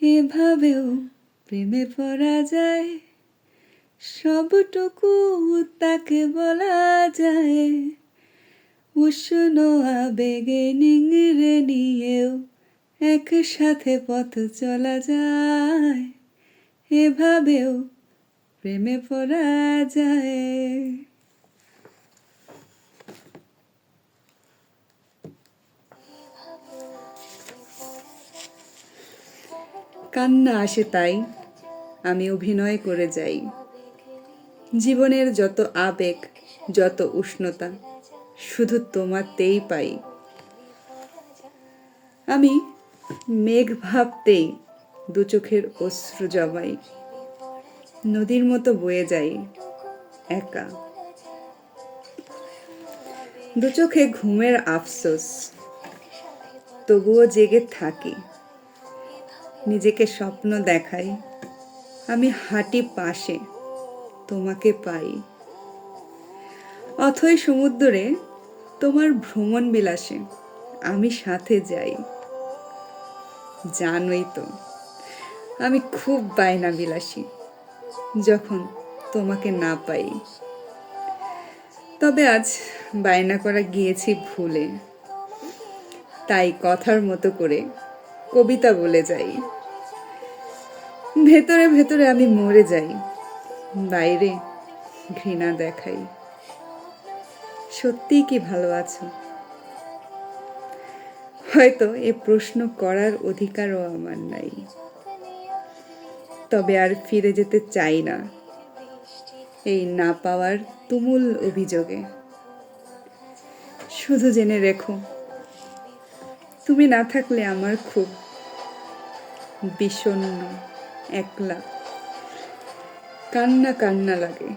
এভাবেও প্রেমে পড়া যায়, সবটুকু তাকে বলা যায়। উষ্ণ আবেগে নিংড়ে নিয়েও একসাথে পথ চলা যায়। এভাবেও প্রেমে পড়া যায়। কান্না আসে তাই আমি অভিনয় করে যাই। জীবনের যত আবেগ, যত উষ্ণতা শুধু তোমাতেই পাই। আমি মেঘ ভাবতেই দু চোখের অশ্রু জমাই। নদীর মতো বয়ে যাই একা। দু চোখে ঘুমের আফসোস, তবুও জেগে থাকি। নিজেকে স্বপ্ন দেখাই, আমি হাঁটি পাশে, তোমাকে পাই। অথই সমুদ্রে তোমার ভ্রমণ বিলাসে আমি সাথে যাই। জানোই তো আমি খুব বায়না বিলাসী, যখন তোমাকে না পাই। তবে আজ বায়না করা গিয়েছি ভুলে, তাই কথার মতো করে কবিতা বলে যাই। ভেতরে ভেতরে আমি মরে যাই, বাইরে ঘৃণা দেখাই। সত্যিই কি ভালো আছো? হয়তো এ প্রশ্ন করার অধিকারও আমার নাই। তবে আর ফিরে যেতে চাই না এই না পাওয়ার তুমুল অভিযোগে। শুধু জেনে রেখো, তুমি না থাকলে আমার খুব বিষণ্ণ, একলা, কান্না কান্না লাগে।